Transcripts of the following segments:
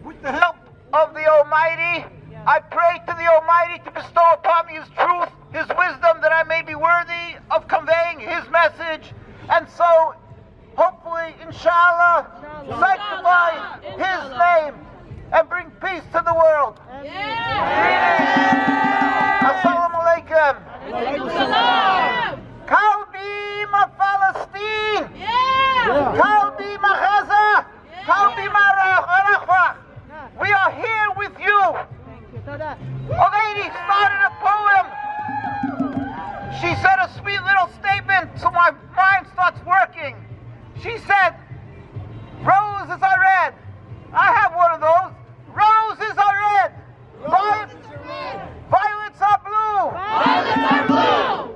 With the help of the Almighty, I pray to the Almighty to bestow upon me His truth, His wisdom, that I may be worthy of conveying His message, and so, hopefully, inshallah, sanctify His name and bring peace to the world. Assalamu alaikum. Kalbi ma Palestine. Kalbi ma Gaza. Kalbi ma Rafah. We are here with you. A lady started a poem. She said a sweet little statement, so my mind starts working. She said, roses are red. I have one of those. Roses are red. Violets are blue.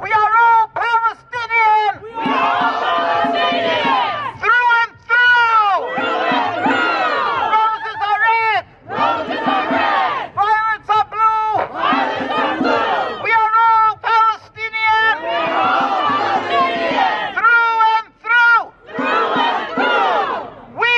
We are all Palestinian. Through and through. Roses are red. Violets are blue. We are all Palestinian. Through and through. We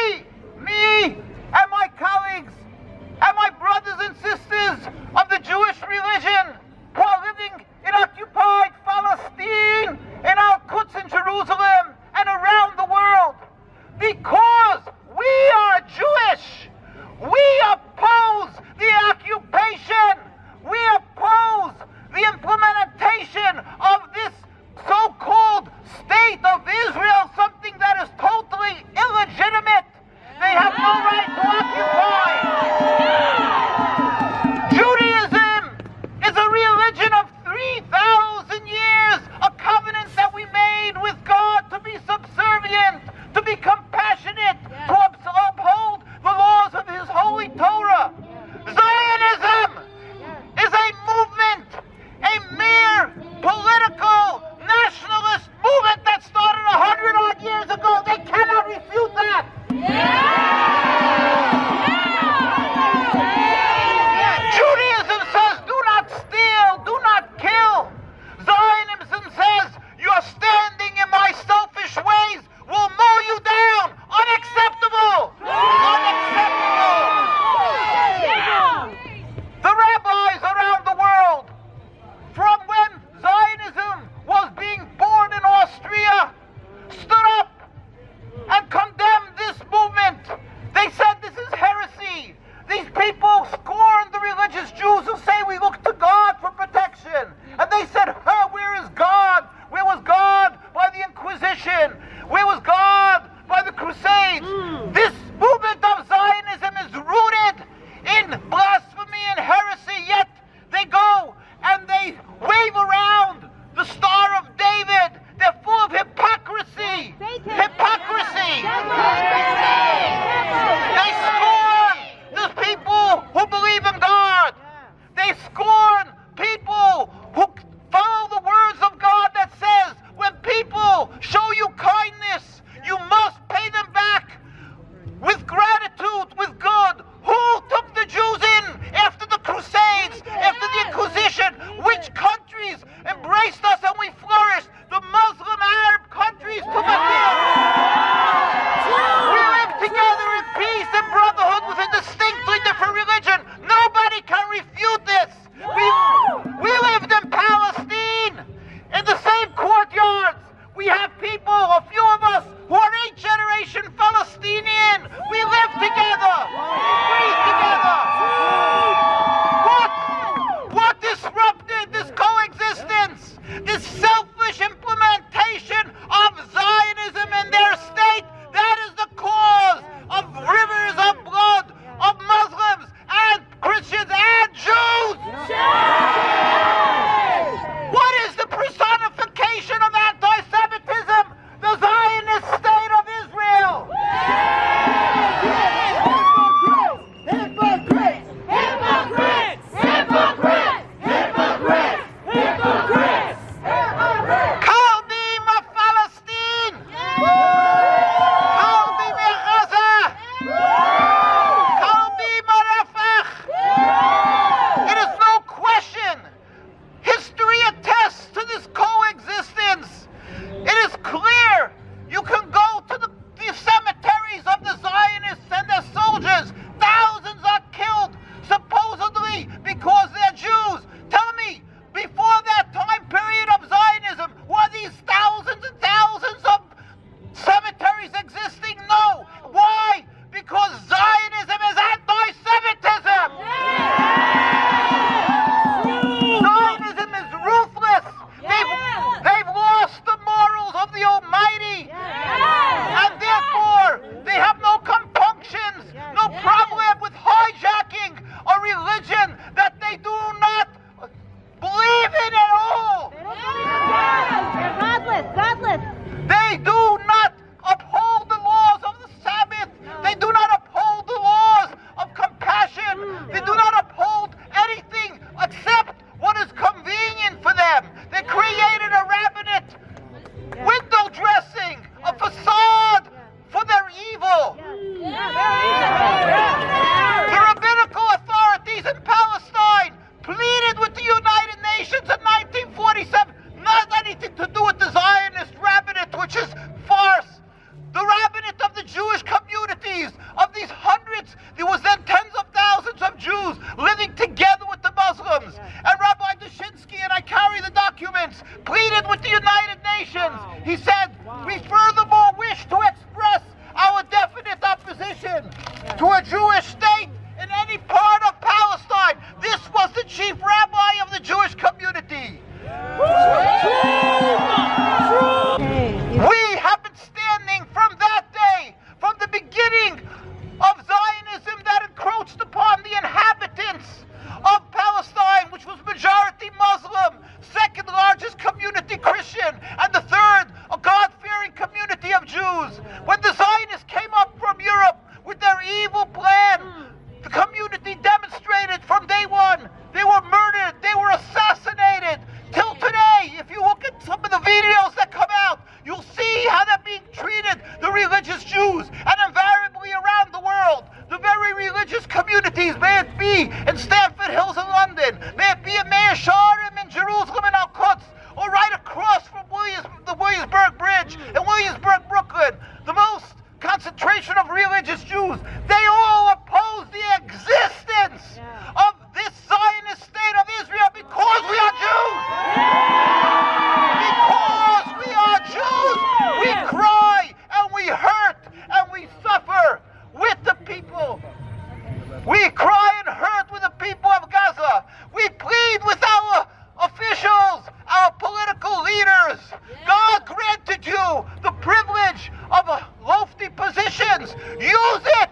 to a Jewish state in any part of Palestine. This was the chief rabbi of the Jewish community. We have been standing from that day, from the beginning of Zionism that encroached upon the inhabitants of Palestine, which was majority Muslim, second largest community Christian, and the third a God-fearing community of Jews. When the Zionists came up from Europe with their evil plan, the community demonstrated from day one. They were murdered, they were assassinated. Till today, if you look at some of the videos that come out, you'll see how they're being treated, the religious Jews, and invariably around the world. The very religious communities, may it be in Stamford Hills in London, may it be in Meir Sharim in Jerusalem and Al-Quds, or right across from the Williamsburg Bridge in Williamsburg, Brooklyn, the most concentration of religious Jews, they all oppose the existence of this Zionist state of Israel because we are Jews. Because we are Jews, we cry and we hurt and we suffer with the people. We cry and hurt with the people of Gaza. We plead with our officials, our political leaders. God granted you the privilege of lofty positions. Use it.